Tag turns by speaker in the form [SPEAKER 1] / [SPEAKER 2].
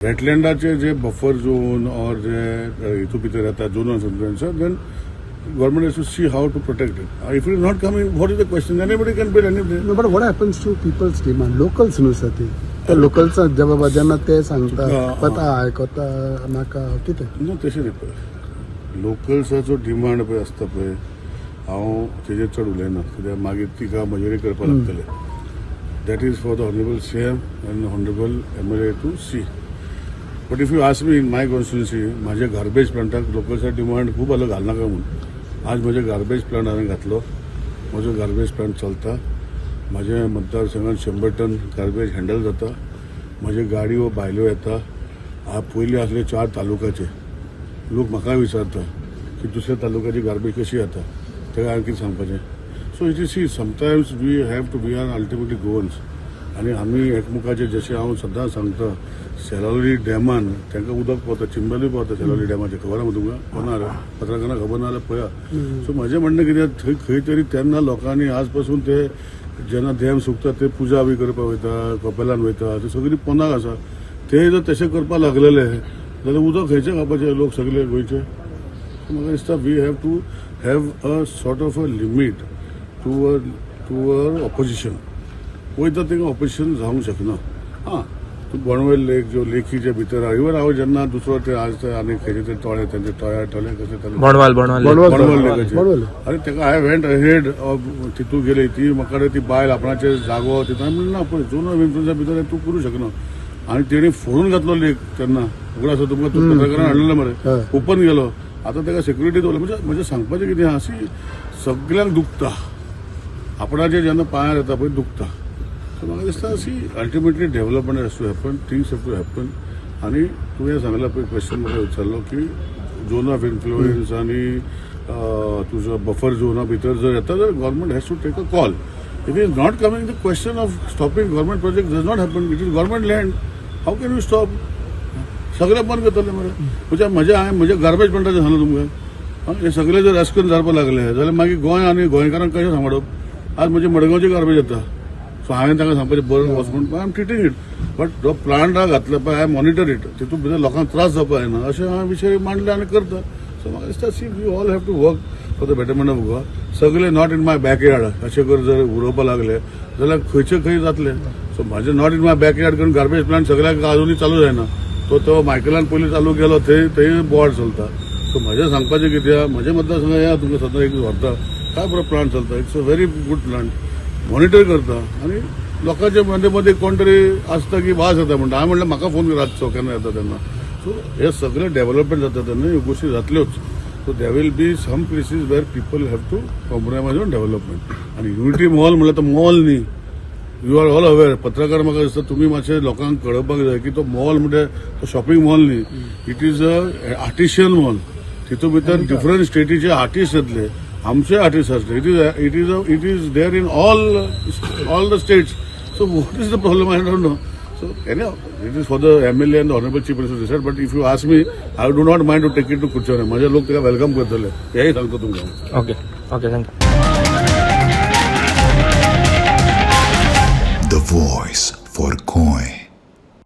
[SPEAKER 1] वेटलँडाचे जे buffer zone और जे हितू भितर येता zone then government has to see how to protect it. If it is not coming, what is the question? Anybody can build anything.
[SPEAKER 2] No, but what happens to people's demand? Locals नुसतं ते locals जेव्हा ज्यांना ते सांगतात पता ऐकता नाका किती
[SPEAKER 1] नो तशें न्ही पळय लोकल्साचो डिमांड पळय आसता पळय हांव तेजेर चड उलयना कित्याक मागीर तिका मजुरी करपा लागतले that is for the honourable CM and honourable MLA to see but if you ask me in my constituency म्हाज्या गार्बेज प्लांटाक लोकल्सा डिमांड खूब आलो घालनाका म्हणून आज म्हजे गार्बेज प्लांट हांवें घातलो म्हजो गार्बेज प्लांट चलता म्हज्या मतदारसंघात 100 टन गार्बेज हँडल जाता म्हजे गाडयो भायल्यो येता पयलीं आसले 4 तालुकाचे लोक म्हाका विचारता की दुसऱ्या तालुक्याची गार्बेज कशी येता तेका हांवें कितें सांगपाचें so it is see sometimes we have to be on ultimately goals आनी आमी एकमुखाचे जशें हांव सदां सांगता सेलावली डॅमान तांकां उदक पावता चिंबली पावता सेलावली डॅमाचें खबर आहा तुमकां कोणाक पत्रकारांक खबर ना जाल्यार पळया सो म्हजें म्हणणें कितें थंय खंय तरी तेन्ना लोकांनी आज पासून ते जेन्ना डॅम सुकता ते पुजा बी करपाक वयता कपेलान वयता ते सगळीं पोंदाक आसा ते जर तशें करपाक लागलेले जाल्यार उदक खंयचें खावपाचें लोक सगळे गोंयचे म्हाका दिसता we have to have a sort of a limit to opposition वयता थिंगा ऑपोजिशन जावंक शकना हां तूं बोणवेल लेक जो लेखीचे भितर इवन हांव जेन्ना दुसरो ते आज आनी खंयचे तरी तळे तांचे तळे कशें बोणवाल लेकाचे अरे ताका हांवें वेंट अहेड तितू गेली ती म्हाका ती बायल आपणाचे जागो तितून म्हणलें ना पळय जुनो इन्फ्लुएन्सा भितर तूं करूं शकना आनी तेणी फोडून घातलो लेक तेन्ना उगडास तुमकां तूं पत्रकारान हाडलेलो मरे ओपन गेलो आतां ताका सेक्युरिटी दवरलो म्हणजे म्हजें सांगपाचें कितें आहा सी सगळ्यांक दुखता आपणाचे जेन्ना पांयार येता पळय दुखता सो म्हाका दिसता see ultimately development has to happen things have to happen आनी तुवें सांगला पळय क्वेश्चन म्हाका विचारलो की झोन ऑफ इन्फ्लुएन्स आनी तुजो बफर झोना भितर जर येता जाल्यार government has to take a call it is not coming the question of stopping government project does not happen it is government land how can you stop सगळे बंद करतले मरे म्हज्या गार्बेज प्लांटाचें सांगलें तुमकां हे सगळे जर रेस्क्यून जावपाक लागले जाल्यार मागीर गोंय आनी गोंयकारांक कशें सांबाळप आज म्हजे मडगांवची गार्बेज येता सो हांवें तांकां सांगपाचें बरें वच म्हणून आय एम ट्रिटींग इट बट जो प्लांट हा घातलो पळय आय मॉनिटर इट तितून भितर लोकांक त्रास जावपाक जायना अशें हांवें विशय मांडले आनी करता सो म्हाका दिसता see we all have to work for the betterment of Goa सगळे नॉट इन माय बॅकयार्ड अशें कर जर उडोवपाक लागले जाल्यार खंयचे खंय जातले सो म्हाजें नॉट इन माय बॅकयार्ड करून गार्बेज प्लांट सगळ्याक अजुनूय चालू जायना तो मायकलान पयलीं चालू केलो थंय बोर्ड चलता सो म्हजें सांगपाचें कितें आहा म्हजे मतदारसंघात या तुमकां सद्दां एक व्हरता काय बरो प्लांट चलता it's a very good plant monitor करता आनी लोकांच्या मदें मदें कोण तरी आसता की वास येता म्हणटा हांवें म्हणलें म्हाका फोन रातचो केन्ना येता तेन्ना सो हे सगळे डेव्हलपमेंट जाता तेन्ना ह्यो गोश्टी जातल्योच so they will be some places where people have to compromise on development आनी युनिटी मॉल म्हणल्यार तो मॉल न्ही यू आर ऑल अवेर पत्रकार म्हाका दिसता तुमी मातशें लोकांक कळपाक जाय की तो मॉल म्हणजे तो शॉपिंग मॉल न्ही it is a artisan mall तितून भितर डिफरंट स्टेटीचे आर्टिस्ट येतले आमचे आर्टिस्ट आसले it is there in all the states so what is the problem I don't know so anyhow it is for the MLA and the honorable chief minister to decide but if you ask me I do not mind to take it to Kuchone माझे लोक त्याला welcome करतले हेही सांगतो तुमकां
[SPEAKER 3] okay thank you
[SPEAKER 4] The voice for Goy.